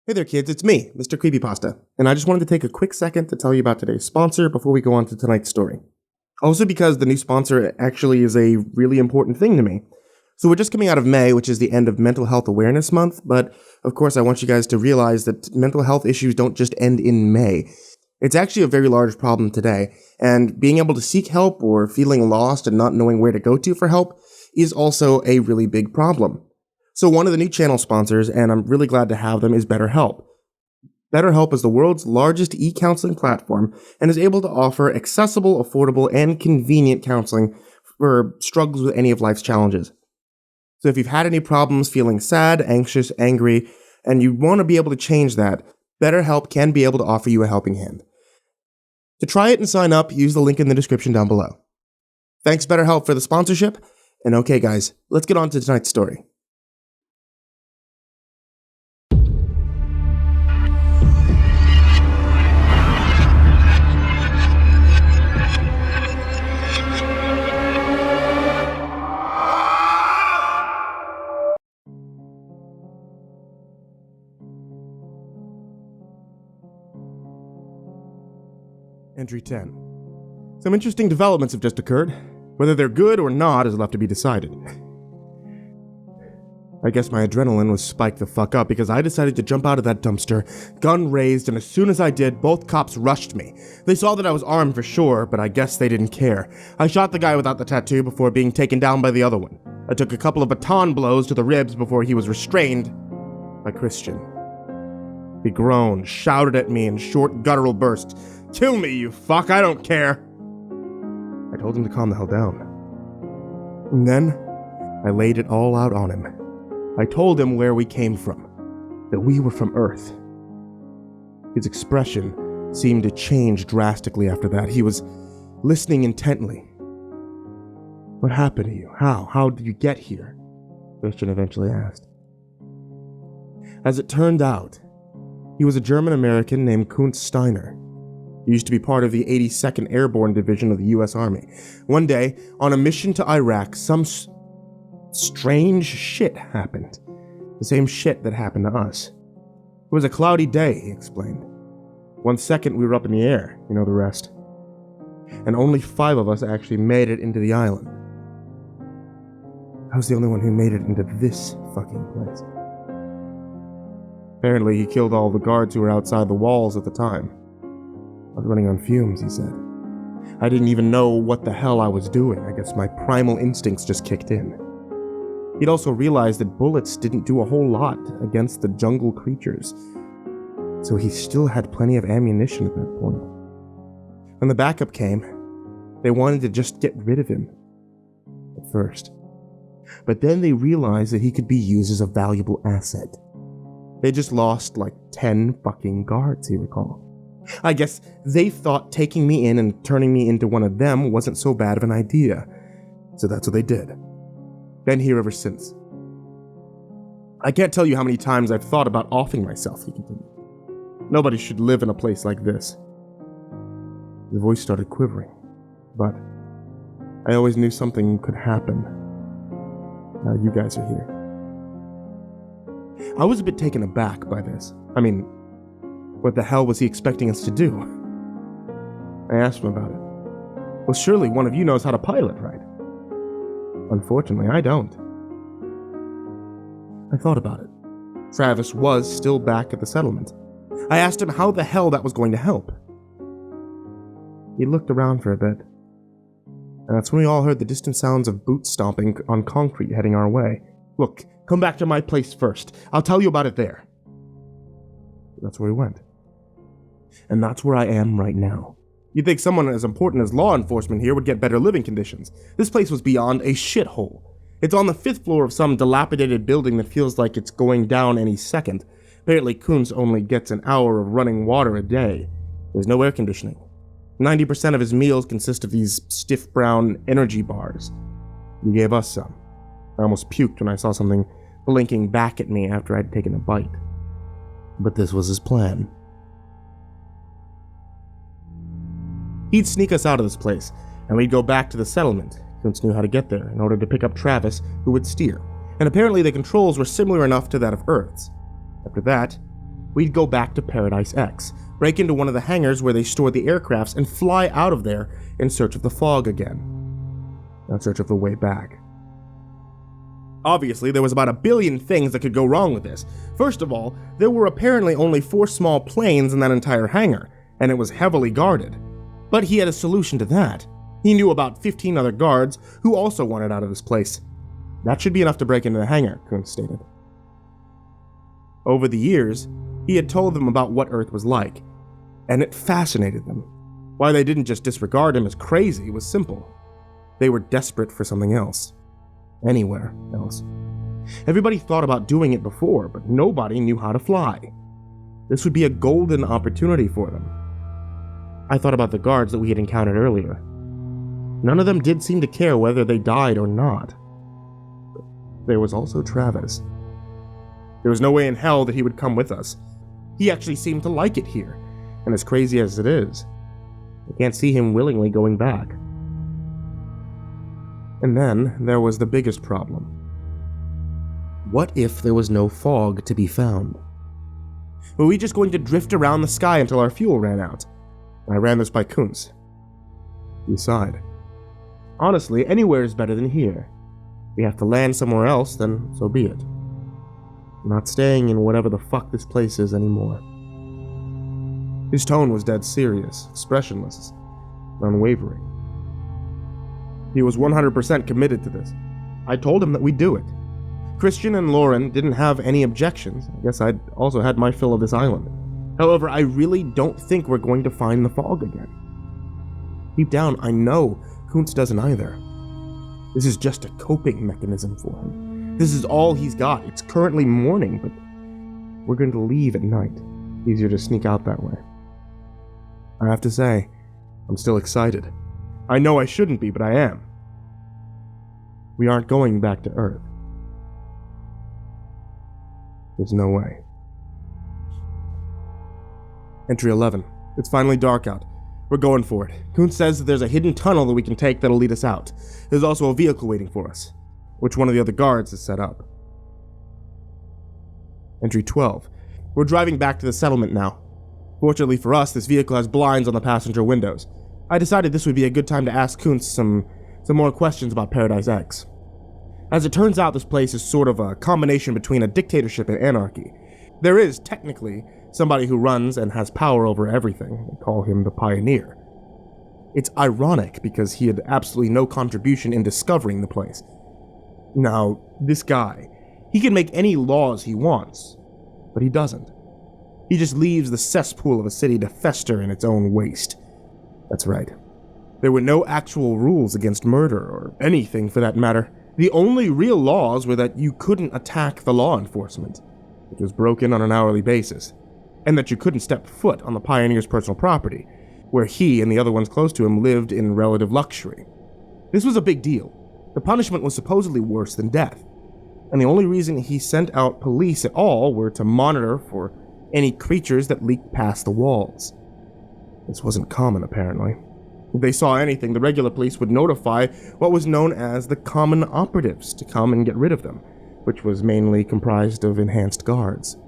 Hey there kids, it's me, MrCreepyPasta, and I just wanted to take a quick second to tell you about today's sponsor before we go on to tonight's story. Also because the new sponsor actually is a really important thing to me. So we're just coming out of May, which is the end of Mental Health Awareness Month, but of course I want you guys to realize that mental health issues don't just end in May. It's actually a very large problem today, and being able to seek help or feeling lost and not knowing where to go to for help is also a really big problem. So one of the new channel sponsors, and I'm really glad to have them, is BetterHelp. BetterHelp is the world's largest e-counseling platform and is able to offer accessible, affordable, and convenient counseling for struggles with any of life's challenges. So if you've had any problems feeling sad, anxious, angry, and you want to be able to change that, BetterHelp can be able to offer you a helping hand. To try it and sign up, use the link in the description down below. Thanks BetterHelp for the sponsorship, and okay guys, let's get on to tonight's story. Entry 10. Some interesting developments have just occurred. Whether they're good or not is left to be decided. I guess my adrenaline was spiked the fuck up because I decided to jump out of that dumpster, gun raised, and as soon as I did, both cops rushed me. They saw that I was armed for sure, but I guess they didn't care. I shot the guy without the tattoo before being taken down by the other one. I took a couple of baton blows to the ribs before he was restrained by Christian. He groaned, shouted at me in short guttural bursts. "Kill me, you fuck, I don't care." I told him to calm the hell down. And then, I laid it all out on him. I told him where we came from, that we were from Earth. His expression seemed to change drastically after that. He was listening intently. "What happened to you? How did you get here?" Christian eventually asked. As it turned out, he was a German-American named Kuntz Steiner. He used to be part of the 82nd Airborne Division of the U.S. Army. One day, on a mission to Iraq, some strange shit happened. The same shit that happened to us. It was a cloudy day, he explained. 1 second we were up in the air, you know the rest. And only 5 of us actually made it into the island. I was the only one who made it into this fucking place. Apparently, he killed all the guards who were outside the walls at the time. I was running on fumes, he said. I didn't even know what the hell I was doing. I guess my primal instincts just kicked in. He'd also realized that bullets didn't do a whole lot against the jungle creatures, so he still had plenty of ammunition at that point. When the backup came, they wanted to just get rid of him at first. But then they realized that he could be used as a valuable asset. They just lost like 10 fucking guards, he recalled. I guess they thought taking me in and turning me into one of them wasn't so bad of an idea. So that's what they did. Been here ever since. I can't tell you how many times I've thought about offing myself, he continued. Nobody should live in a place like this. The voice started quivering, but I always knew something could happen. Now you guys are here. I was a bit taken aback by this. I mean, what the hell was he expecting us to do? I asked him about it. Well, surely one of you knows how to pilot, right? Unfortunately, I don't. I thought about it. Travis was still back at the settlement. I asked him how the hell that was going to help. He looked around for a bit, and that's when we all heard the distant sounds of boots stomping on concrete heading our way. Look, come back to my place first. I'll tell you about it there. That's where we went. And that's where I am right now. You'd think someone as important as law enforcement here would get better living conditions. This place was beyond a shithole. It's on the 5th floor of some dilapidated building that feels like it's going down any second. Apparently Kuntz only gets an hour of running water a day. There's no air conditioning. 90% of his meals consist of these stiff brown energy bars. He gave us some. I almost puked when I saw something blinking back at me after I'd taken a bite. But this was his plan. He'd sneak us out of this place, and we'd go back to the settlement. Kuntz knew how to get there in order to pick up Travis, who would steer. And apparently the controls were similar enough to that of Earth's. After that, we'd go back to Paradise X, break into one of the hangars where they stored the aircrafts, and fly out of there in search of the fog again. In search of the way back. Obviously, there was about 1 billion things that could go wrong with this. First of all, there were apparently only 4 small planes in that entire hangar, and it was heavily guarded. But he had a solution to that. He knew about 15 other guards who also wanted out of this place. That should be enough to break into the hangar, Kuntz stated. Over the years, he had told them about what Earth was like, and it fascinated them. Why they didn't just disregard him as crazy was simple. They were desperate for something else. Anywhere else. Everybody thought about doing it before, but nobody knew how to fly. This would be a golden opportunity for them. I thought about the guards that we had encountered earlier. None of them did seem to care whether they died or not. But there was also Travis. There was no way in hell that he would come with us. He actually seemed to like it here, and as crazy as it is, I can't see him willingly going back. And then there was the biggest problem. What if there was no fog to be found? Were we just going to drift around the sky until our fuel ran out? I ran this by Kuntz. He sighed. Honestly, anywhere is better than here. If we have to land somewhere else, then so be it. I'm not staying in whatever the fuck this place is anymore. His tone was dead serious, expressionless, unwavering. He was 100% committed to this. I told him that we'd do it. Christian and Lauren didn't have any objections. I guess I'd also had my fill of this island. However, I really don't think we're going to find the fog again. Deep down, I know Kuntz doesn't either. This is just a coping mechanism for him. This is all he's got. It's currently morning, but we're going to leave at night. Easier to sneak out that way. I have to say, I'm still excited. I know I shouldn't be, but I am. We aren't going back to Earth. There's no way. Entry 11. It's finally dark out. We're going for it. Kuntz says that there's a hidden tunnel that we can take that'll lead us out. There's also a vehicle waiting for us, which one of the other guards has set up. Entry 12. We're driving back to the settlement now. Fortunately for us, this vehicle has blinds on the passenger windows. I decided this would be a good time to ask Kuntz some more questions about Paradise X. As it turns out, this place is sort of a combination between a dictatorship and anarchy. There is, technically, somebody who runs and has power over everything. They call him the Pioneer. It's ironic because he had absolutely no contribution in discovering the place. Now, this guy, he can make any laws he wants, but he doesn't. He just leaves the cesspool of a city to fester in its own waste. That's right. There were no actual rules against murder, or anything for that matter. The only real laws were that you couldn't attack the law enforcement, which was broken on an hourly basis, and that you couldn't step foot on the Pioneer's personal property, where he and the other ones close to him lived in relative luxury. This was a big deal. The punishment was supposedly worse than death, and the only reason he sent out police at all were to monitor for any creatures that leaked past the walls. This wasn't common, apparently. If they saw anything, the regular police would notify what was known as the common operatives to come and get rid of them, which was mainly comprised of enhanced guards.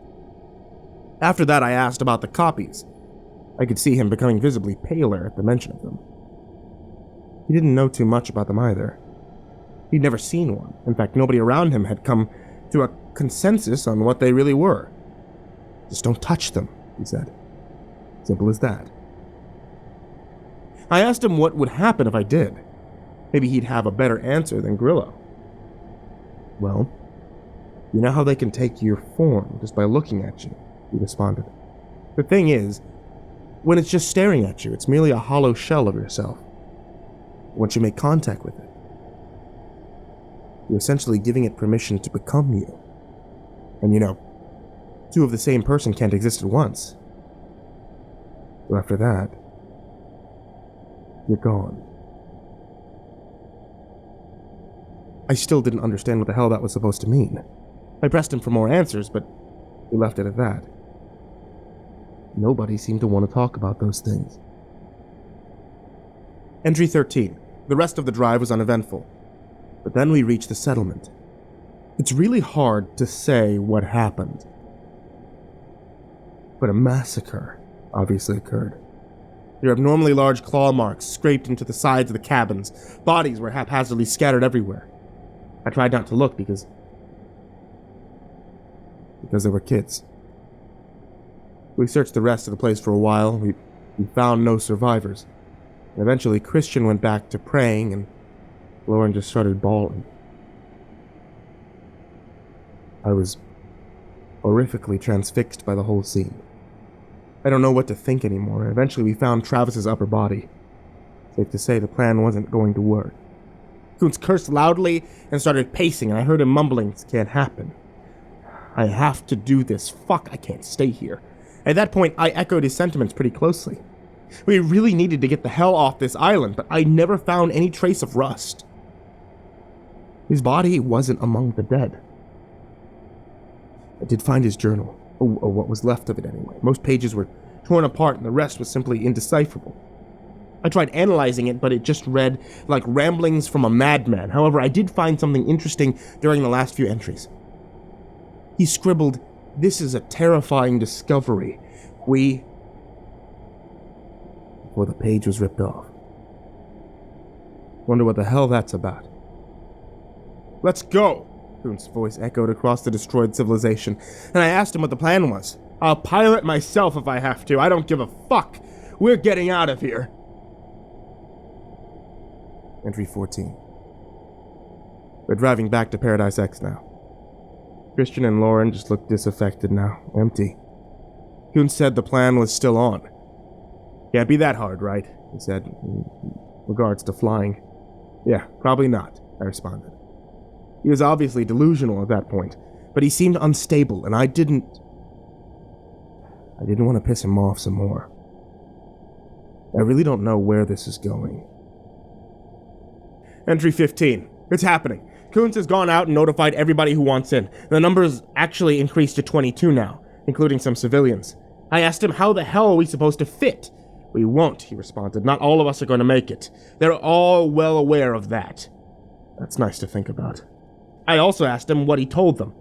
After that, I asked about the copies. I could see him becoming visibly paler at the mention of them. He didn't know too much about them either. He'd never seen one. In fact, nobody around him had come to a consensus on what they really were. Just don't touch them, he said. Simple as that. I asked him what would happen if I did. Maybe he'd have a better answer than Grillo. Well, you know how they can take your form just by looking at you, he responded. The thing is, when it's just staring at you, it's merely a hollow shell of yourself. Once you make contact with it, you're essentially giving it permission to become you. And you know, two of the same person can't exist at once. So after that, you're gone. I still didn't understand what the hell that was supposed to mean. I pressed him for more answers, but he left it at that. Nobody seemed to want to talk about those things. Entry 13. The rest of the drive was uneventful. But then we reached the settlement. It's really hard to say what happened. But a massacre obviously occurred. There were abnormally large claw marks scraped into the sides of the cabins. Bodies were haphazardly scattered everywhere. I tried not to look because there were kids. We searched the rest of the place for a while. We found no survivors. And eventually, Christian went back to praying, and Lauren just started bawling. I was horrifically transfixed by the whole scene. I don't know what to think anymore. Eventually, we found Travis's upper body. Safe to say, the plan wasn't going to work. Koontz cursed loudly and started pacing, and I heard him mumbling, "This can't happen. I have to do this. Fuck, I can't stay here." At that point, I echoed his sentiments pretty closely. We really needed to get the hell off this island, but I never found any trace of Rust. His body wasn't among the dead. I did find his journal, or what was left of it anyway. Most pages were torn apart and the rest was simply indecipherable. I tried analyzing it, but it just read like ramblings from a madman. However, I did find something interesting during the last few entries. He scribbled, "This is a terrifying discovery. Before the page was ripped off. Wonder what the hell that's about. "Let's go!" Koontz's voice echoed across the destroyed civilization, and I asked him what the plan was. "I'll pilot myself if I have to. I don't give a fuck. We're getting out of here." Entry 14. We're driving back to Paradise X now. Christian and Lauren just looked disaffected now, empty. Koontz said the plan was still on. "Can't be that hard, right?" he said, in regards to flying. "Yeah, probably not," I responded. He was obviously delusional at that point, but he seemed unstable, and I didn't want to piss him off some more. I really don't know where this is going. Entry 15. It's happening. Koontz has gone out and notified everybody who wants in. The number's actually increased to 22 now, including some civilians. I asked him, how the hell are we supposed to fit? "We won't," he responded. "Not all of us are going to make it. They're all well aware of that." That's nice to think about. I also asked him what he told them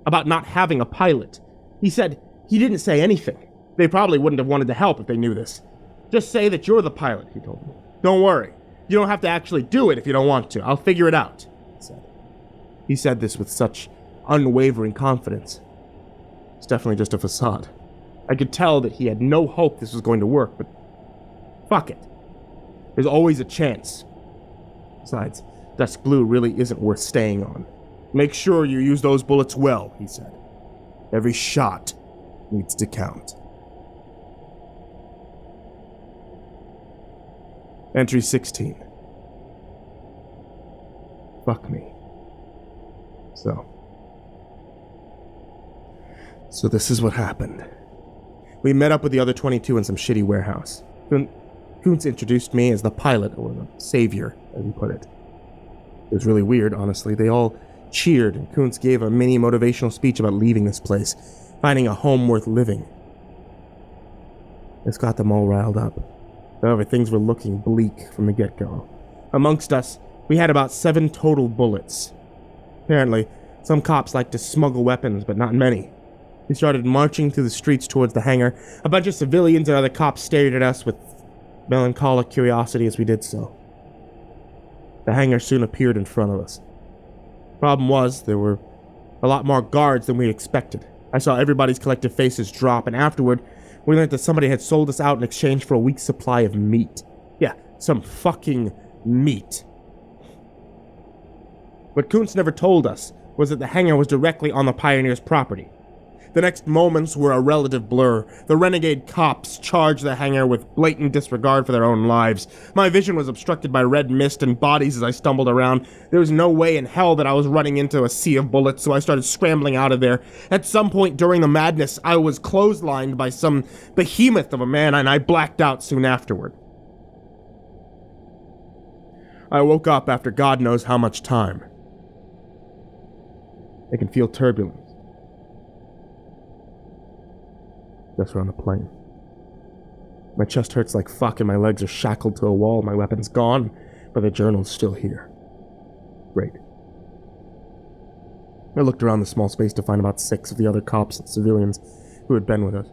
about not having a pilot. He said he didn't say anything. They probably wouldn't have wanted to help if they knew this. "Just say that you're the pilot," he told me. "Don't worry. You don't have to actually do it if you don't want to. I'll figure it out," he said. He said this with such unwavering confidence. It's definitely just a facade. I could tell that he had no hope this was going to work, but fuck it. There's always a chance. Besides, Dusk Blue really isn't worth staying on. "Make sure you use those bullets well," he said. "Every shot needs to count." Entry 16. Fuck me. So this is what happened. We met up with the other 22 in some shitty warehouse. Koontz introduced me as the pilot, or the savior, as he put it. It was really weird, honestly. They all cheered, and Koontz gave a mini motivational speech about leaving this place, finding a home worth living. This got them all riled up. However, things were looking bleak from the get-go. Amongst us, we had about 7 total bullets. Apparently, some cops like to smuggle weapons, but not many. We started marching through the streets towards the hangar. A bunch of civilians and other cops stared at us with melancholic curiosity as we did so. The hangar soon appeared in front of us. Problem was, there were a lot more guards than we expected. I saw everybody's collective faces drop, and afterward, we learned that somebody had sold us out in exchange for a week's supply of meat. Yeah, some fucking meat. What Koontz never told us was that the hangar was directly on the Pioneer's property. The next moments were a relative blur. The renegade cops charged the hangar with blatant disregard for their own lives. My vision was obstructed by red mist and bodies as I stumbled around. There was no way in hell that I was running into a sea of bullets, so I started scrambling out of there. At some point during the madness, I was clotheslined by some behemoth of a man, and I blacked out soon afterward. I woke up after God knows how much time. I can feel turbulence. Guess we're on a plane. My chest hurts like fuck and my legs are shackled to a wall. My weapon's gone, but the journal's still here. Great. I looked around the small space to find about 6 of the other cops and civilians who had been with us.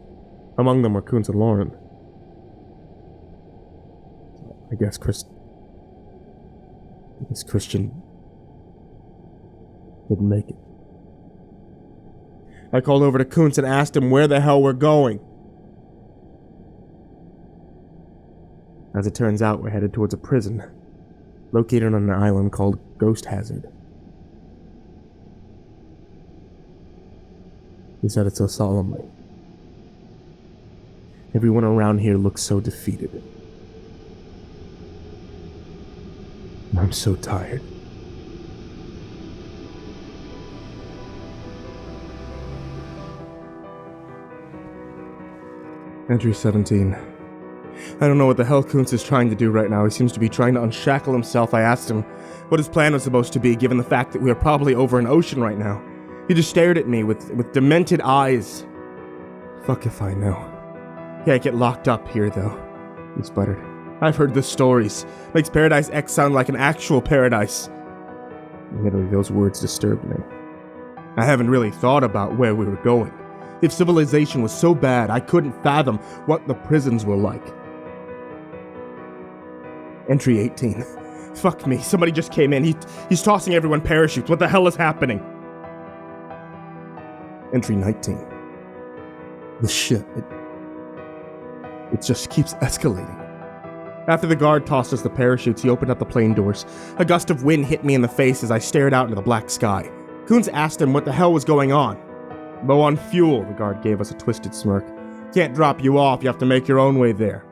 Among them were Kuntz and Lauren. I guess Christian didn't make it. I called over to Kuntz and asked him where the hell we're going. As it turns out, we're headed towards a prison located on an island called Ghost Hazard. He said it so solemnly. Everyone around here looks so defeated. I'm so tired. Entry 17. I don't know what the hell Kuntz is trying to do right now. He seems to be trying to unshackle himself. I asked him what his plan was supposed to be, given the fact that we are probably over an ocean right now. He just stared at me with demented eyes. Fuck if I know. Can't get locked up here, though, he sputtered. I've heard the stories. Makes Paradise X sound like an actual paradise. Admittedly, those words disturbed me. I haven't really thought about where we were going. If civilization was so bad, I couldn't fathom what the prisons were like. Entry 18. Fuck me, somebody just came in. He's tossing everyone parachutes. What the hell is happening? Entry 19. The shit, it just keeps escalating. After the guard tossed us the parachutes, he opened up the plane doors. A gust of wind hit me in the face as I stared out into the black sky. Kuntz asked him what the hell was going on. Low on fuel, the guard gave us a twisted smirk. Can't drop you off, you have to make your own way there.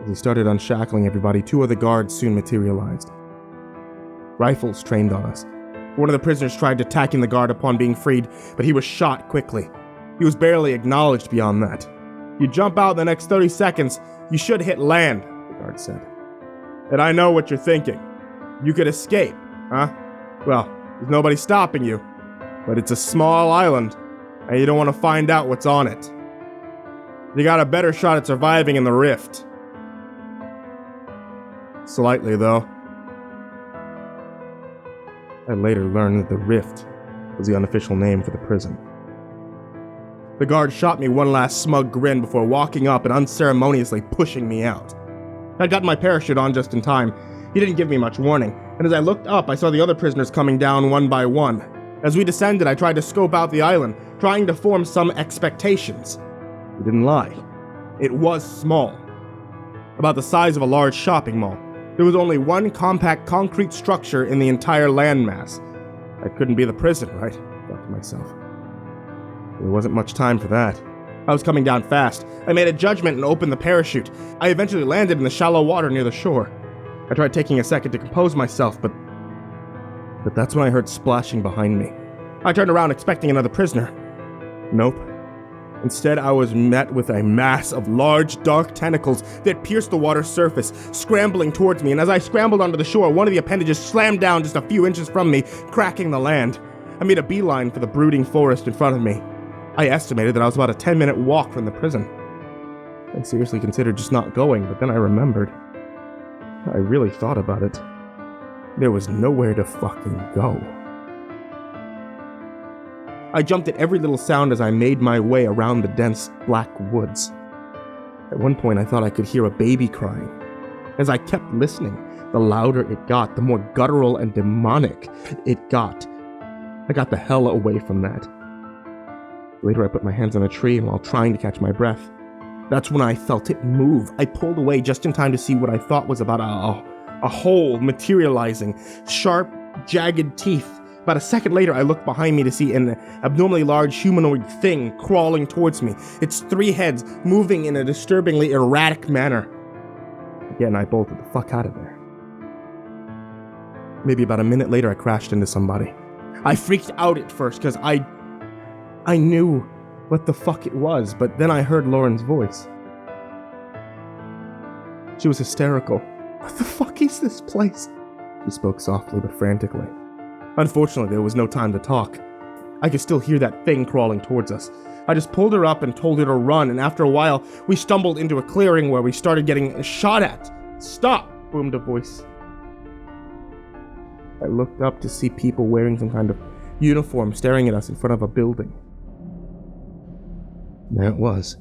As he started unshackling everybody, two of the guards soon materialized. Rifles trained on us. One of the prisoners tried attacking the guard upon being freed, but he was shot quickly. He was barely acknowledged beyond that. You jump out in the next 30 seconds, you should hit land, the guard said. And I know what you're thinking. You could escape, huh? Well, there's nobody stopping you. But it's a small island, and you don't want to find out what's on it. You got a better shot at surviving in the rift. Slightly, though. I later learned that the rift was the unofficial name for the prison. The guard shot me one last smug grin before walking up and unceremoniously pushing me out. I'd gotten my parachute on just in time. He didn't give me much warning, and as I looked up, I saw the other prisoners coming down one by one. As we descended, I tried to scope out the island, trying to form some expectations. He didn't lie. It was small. About the size of a large shopping mall. There was only one compact concrete structure in the entire landmass. That couldn't be the prison, right? I thought to myself. There wasn't much time for that. I was coming down fast. I made a judgment and opened the parachute. I eventually landed in the shallow water near the shore. I tried taking a second to compose myself, but that's when I heard splashing behind me. I turned around expecting another prisoner. Nope. Instead, I was met with a mass of large, dark tentacles that pierced the water's surface, scrambling towards me, and as I scrambled onto the shore, one of the appendages slammed down just a few inches from me, cracking the land. I made a beeline for the brooding forest in front of me. I estimated that I was about a 10-minute walk from the prison. I seriously considered just not going, but then I remembered. I really thought about it. There was nowhere to fucking go. I jumped at every little sound as I made my way around the dense black woods. At one point, I thought I could hear a baby crying. As I kept listening, the louder it got, the more guttural and demonic it got. I got the hell away from that. Later, I put my hands on a tree while trying to catch my breath. That's when I felt it move. I pulled away just in time to see what I thought was about a hole materializing, sharp, jagged teeth. About a second later, I looked behind me to see an abnormally large humanoid thing crawling towards me, its 3 heads moving in a disturbingly erratic manner. Again, I bolted the fuck out of there. Maybe about a minute later, I crashed into somebody. I freaked out at first because I knew what the fuck it was, but then I heard Lauren's voice. She was hysterical. What the fuck is this place? She spoke softly but frantically. Unfortunately, there was no time to talk. I could still hear that thing crawling towards us. I just pulled her up and told her to run, and after a while, we stumbled into a clearing where we started getting shot at. Stop! Boomed a voice. I looked up to see people wearing some kind of uniform staring at us in front of a building. There it was.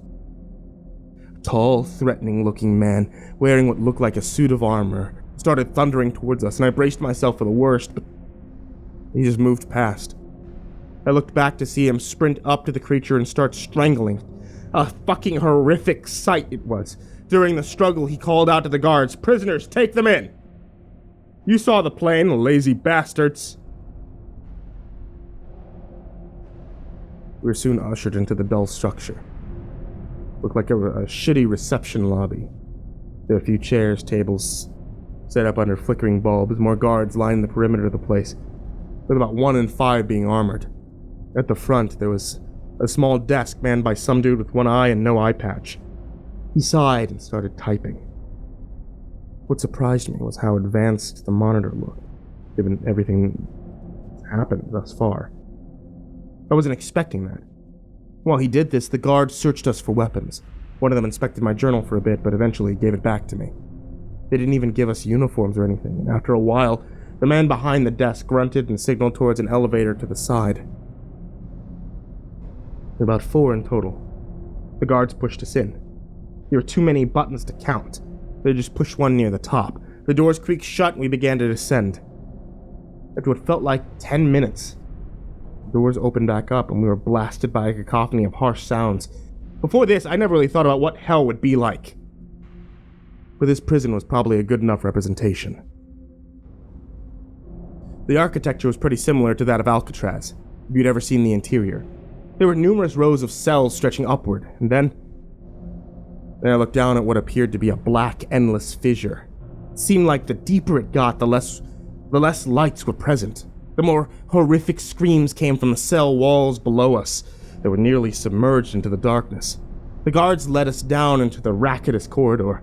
A tall, threatening-looking man, wearing what looked like a suit of armor, started thundering towards us, and I braced myself for the worst, but he just moved past. I looked back to see him sprint up to the creature and start strangling. A fucking horrific sight it was. During the struggle, he called out to the guards, "Prisoners, take them in!" You saw the plane, lazy bastards. We were soon ushered into the dull structure. Looked like a shitty reception lobby. There were a few chairs, tables, set up under flickering bulbs. More guards lined the perimeter of the place, with about 1 in 5 being armored. At the front, there was a small desk manned by some dude with one eye and no eye patch. He sighed and started typing. What surprised me was how advanced the monitor looked, given everything that's happened thus far. I wasn't expecting that. While he did this, the guards searched us for weapons. One of them inspected my journal for a bit, but eventually gave it back to me. They didn't even give us uniforms or anything, and after a while, the man behind the desk grunted and signaled towards an elevator to the side. There were about 4 in total. The guards pushed us in. There were too many buttons to count. They just pushed one near the top. The doors creaked shut and we began to descend. After what felt like 10 minutes, the doors opened back up and we were blasted by a cacophony of harsh sounds. Before this, I never really thought about what hell would be like. But this prison was probably a good enough representation. The architecture was pretty similar to that of Alcatraz, if you'd ever seen the interior. There were numerous rows of cells stretching upward, and then I looked down at what appeared to be a black, endless fissure. It seemed like the deeper it got, the less lights were present. The more horrific screams came from the cell walls below us that were nearly submerged into the darkness. The guards led us down into the racketous corridor.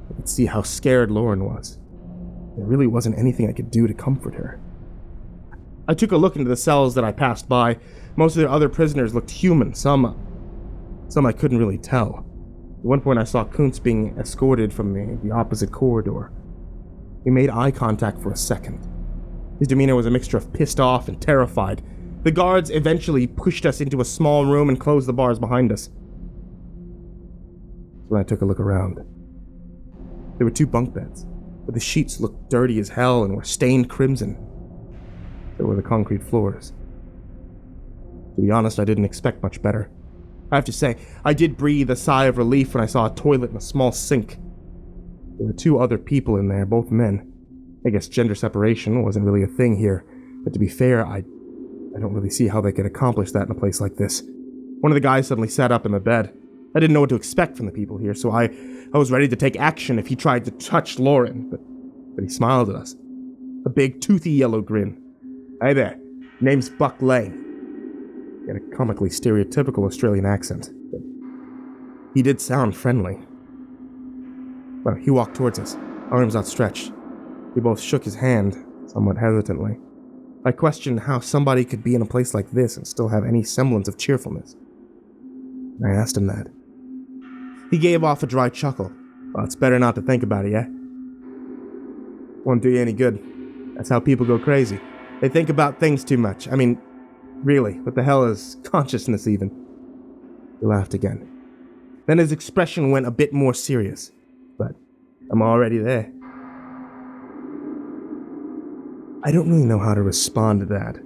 I could see how scared Lauren was. There really wasn't anything I could do to comfort her. I took a look into the cells that I passed by. Most of the other prisoners looked human, some I couldn't really tell. At one point I saw Kuntz being escorted from the opposite corridor. He made eye contact for a second. His demeanor was a mixture of pissed off and terrified. The guards eventually pushed us into a small room and closed the bars behind us. When I took a look around, there were 2 bunk beds, but the sheets looked dirty as hell and were stained crimson. There were the concrete floors. To be honest, I didn't expect much better. I have to say, I did breathe a sigh of relief when I saw a toilet and a small sink. There were 2 other people in there, both men. I guess gender separation wasn't really a thing here, but to be fair, I don't really see how they could accomplish that in a place like this. One of the guys suddenly sat up in the bed. I didn't know what to expect from the people here, so I was ready to take action if he tried to touch Lauren, but he smiled at us. A big, toothy yellow grin. "Hey there, name's Buck Lane." He had a comically stereotypical Australian accent, but he did sound friendly. Well, he walked towards us, arms outstretched. We both shook his hand, somewhat hesitantly. I questioned how somebody could be in a place like this and still have any semblance of cheerfulness. I asked him that. He gave off a dry chuckle. "Well, it's better not to think about it, yeah? Won't do you any good. That's how people go crazy. They think about things too much. I mean, really, what the hell is consciousness even?" He laughed again. Then his expression went a bit more serious. "But I'm already there." I don't really know how to respond to that,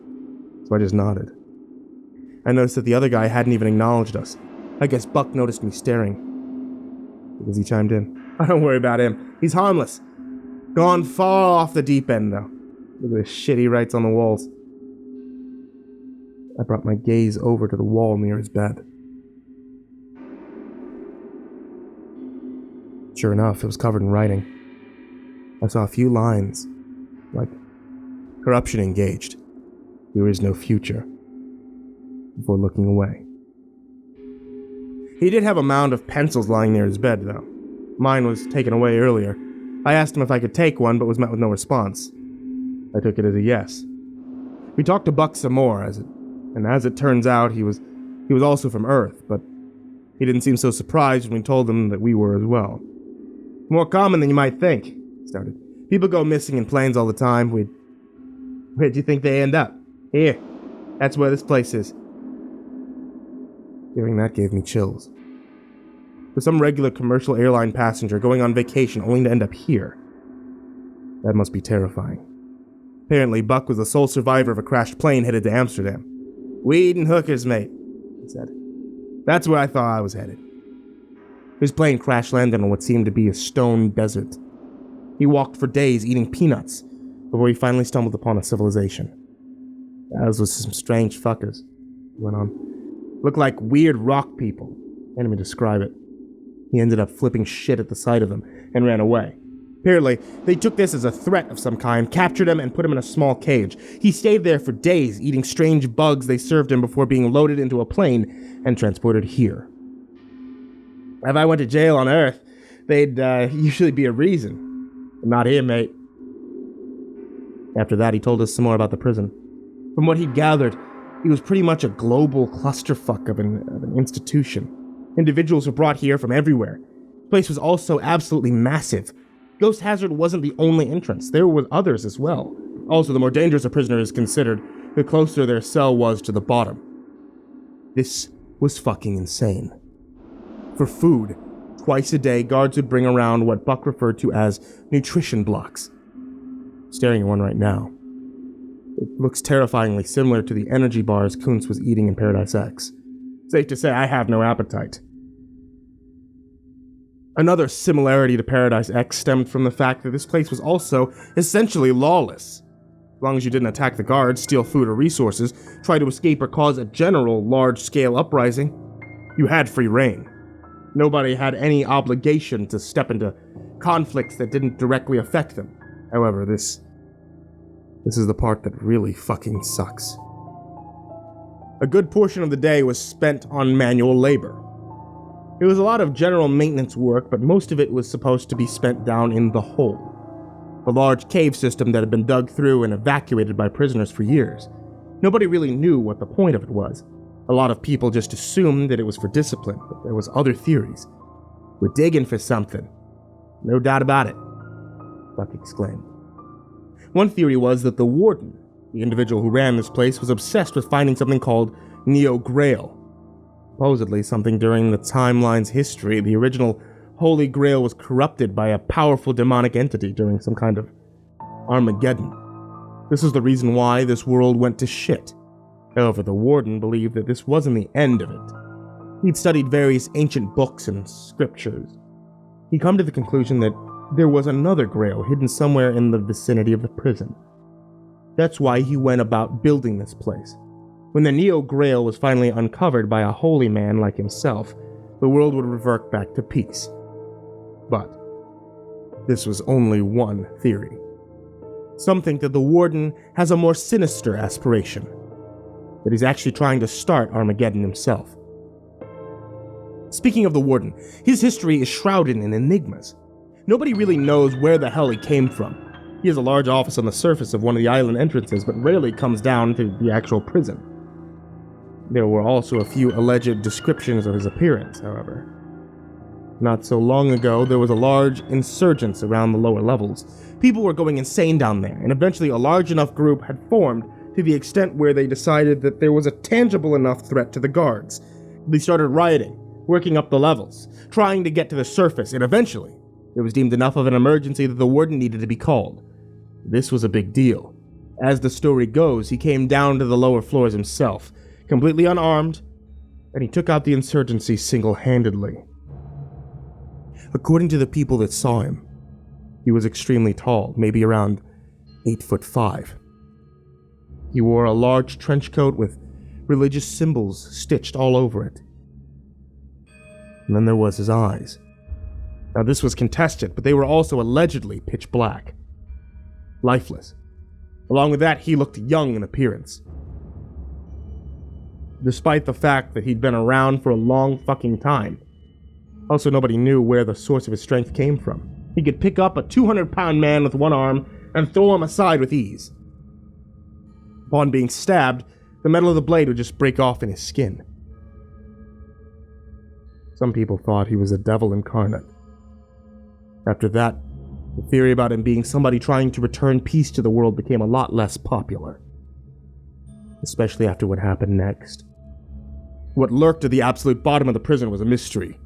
so I just nodded. I noticed that the other guy hadn't even acknowledged us. I guess Buck noticed me staring, because he chimed in. "Oh, don't worry about him. He's harmless. Gone far off the deep end, though. Look at the shit he writes on the walls." I brought my gaze over to the wall near his bed. Sure enough, it was covered in writing. I saw a few lines, like, "Corruption engaged. There is no future," before looking away. He did have a mound of pencils lying near his bed, though. Mine was taken away earlier. I asked him if I could take one, but was met with no response. I took it as a yes. We talked to Buck some more, as it turns out, he was also from Earth, but he didn't seem so surprised when we told him that we were as well. "More common than you might think," he started. "People go missing in planes all the time. Where'd you think they end up? Here. That's where this place is." Hearing that gave me chills. For some regular commercial airline passenger going on vacation only to end up here, that must be terrifying. Apparently, Buck was the sole survivor of a crashed plane headed to Amsterdam. "Weed and hookers, mate," he said. "That's where I thought I was headed." His plane crash landed on what seemed to be a stone desert. He walked for days eating peanuts before he finally stumbled upon a civilization. "Those was some strange fuckers," he went on. "Looked like weird rock people. Can't even describe it." He ended up flipping shit at the sight of them and ran away. Apparently, they took this as a threat of some kind, captured him, and put him in a small cage. He stayed there for days, eating strange bugs they served him before being loaded into a plane and transported here. If I went to jail on Earth, they'd usually be a reason. But not here, mate. After that, he told us some more about the prison. From what he'd gathered, he was pretty much a global clusterfuck of an institution. Individuals were brought here from everywhere. The place was also absolutely massive. Ghost Hazard wasn't the only entrance. There were others as well. Also, the more dangerous a prisoner is considered, the closer their cell was to the bottom. This was fucking insane. For food, twice a day, guards would bring around what Buck referred to as nutrition blocks. I'm staring at one right now. It looks terrifyingly similar to the energy bars Kuntz was eating in Paradise X. Safe to say, I have no appetite. Another similarity to Paradise X stemmed from the fact that this place was also essentially lawless. As long as you didn't attack the guards, steal food or resources, try to escape or cause a general large-scale uprising, you had free reign. Nobody had any obligation to step into conflicts that didn't directly affect them. However, this is the part that really fucking sucks. A good portion of the day was spent on manual labor. It was a lot of general maintenance work, but most of it was supposed to be spent down in the hole, the large cave system that had been dug through and evacuated by prisoners for years. Nobody really knew what the point of it was. A lot of people just assumed that it was for discipline, but there was other theories. "We're digging for something. No doubt about it," Buck exclaimed. One theory was that the warden, the individual who ran this place, was obsessed with finding something called Neo Grail. Supposedly, something during the timeline's history, the original Holy Grail was corrupted by a powerful demonic entity during some kind of Armageddon. This is the reason why this world went to shit. However, the warden believed that this wasn't the end of it. He'd studied various ancient books and scriptures. He'd come to the conclusion that there was another grail hidden somewhere in the vicinity of the prison. That's why he went about building this place. When the Neo Grail was finally uncovered by a holy man like himself, the world would revert back to peace. But this was only one theory. Some think that the warden has a more sinister aspiration, that he's actually trying to start Armageddon himself. Speaking of the warden, his history is shrouded in enigmas. Nobody really knows where the hell he came from. He has a large office on the surface of one of the island entrances, but rarely comes down to the actual prison. There were also a few alleged descriptions of his appearance, however. Not so long ago, there was a large insurgence around the lower levels. People were going insane down there, and eventually a large enough group had formed to the extent where they decided that there was a tangible enough threat to the guards. They started rioting, working up the levels, trying to get to the surface, and eventually, it was deemed enough of an emergency that the warden needed to be called. This was a big deal. As the story goes, he came down to the lower floors himself, completely unarmed, and he took out the insurgency single-handedly. According to the people that saw him, he was extremely tall, maybe around 8'5". He wore a large trench coat with religious symbols stitched all over it. And then there was his eyes. Now this was contested, but they were also allegedly pitch black. Lifeless. Along with that, he looked young in appearance. Despite the fact that he'd been around for a long fucking time. Also, nobody knew where the source of his strength came from. He could pick up a 200-pound man with one arm and throw him aside with ease. Upon being stabbed, the metal of the blade would just break off in his skin. Some people thought he was a devil incarnate. After that, the theory about him being somebody trying to return peace to the world became a lot less popular. Especially after what happened next. What lurked at the absolute bottom of the prison was a mystery.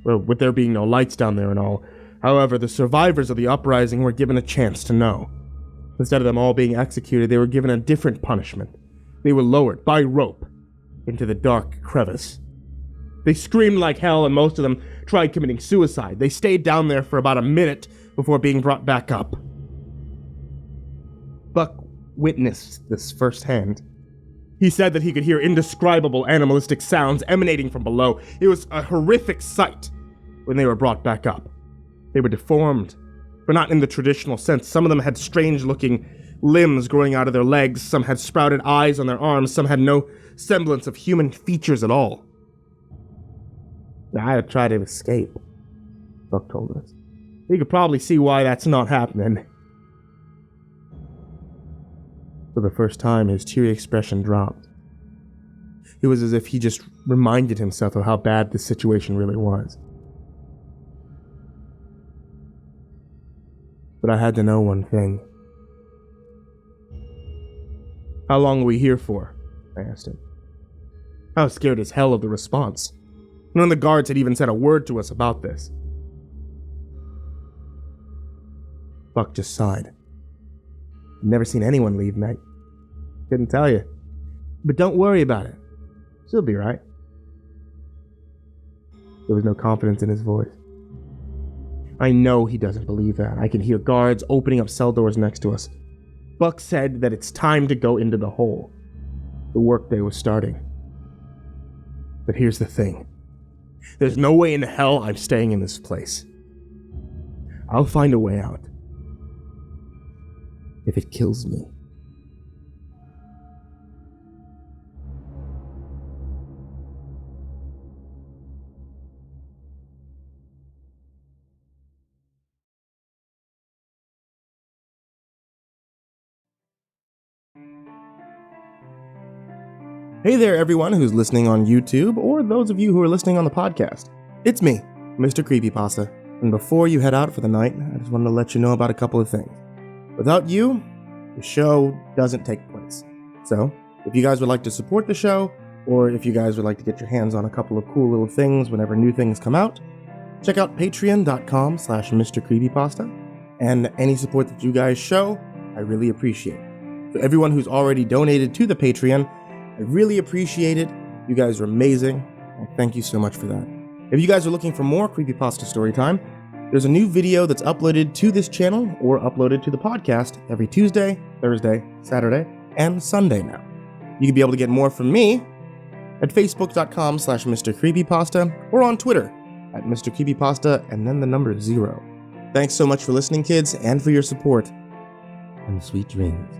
Well, with there being no lights down there and all, however, the survivors of the uprising were given a chance to know. Instead of them all being executed, they were given a different punishment. They were lowered by rope into the dark crevice. They screamed like hell, and most of them tried committing suicide. They stayed down there for about a minute before being brought back up. Buck witnessed this firsthand. He said that he could hear indescribable animalistic sounds emanating from below. It was a horrific sight when they were brought back up. They were deformed, but not in the traditional sense. Some of them had strange-looking limbs growing out of their legs, some had sprouted eyes on their arms, some had no semblance of human features at all. I had tried to escape, Buck told us. You could probably see why that's not happening. For the first time, his cheery expression dropped. It was as if he just reminded himself of how bad this situation really was. But I had to know one thing. How long are we here for? I asked him. I was scared as hell of the response. None of the guards had even said a word to us about this. Buck just sighed. Never seen anyone leave, mate. Couldn't tell you. But don't worry about it. She'll be right. There was no confidence in his voice. I know he doesn't believe that. I can hear guards opening up cell doors next to us. Buck said that it's time to go into the hole. The workday was starting. But here's the thing. There's no way in hell I'm staying in this place. I'll find a way out. If it kills me. Hey there, everyone who's listening on YouTube, or those of you who are listening on the podcast. It's me, MrCreepyPasta, and before you head out for the night, I just wanted to let you know about a couple of things. Without you, the show doesn't take place. So, if you guys would like to support the show, or if you guys would like to get your hands on a couple of cool little things whenever new things come out, check out patreon.com/MrCreepyPasta, and any support that you guys show, I really appreciate. So everyone who's already donated to the Patreon, I really appreciate it. You guys are amazing, and thank you so much for that. If you guys are looking for more Creepypasta Storytime, there's a new video that's uploaded to this channel or uploaded to the podcast every Tuesday, Thursday, Saturday, and Sunday now. You can be able to get more from me at facebook.com/MrCreepyPasta or on Twitter at MrCreepyPasta and then the number 0. Thanks so much for listening, kids, and for your support. And sweet dreams.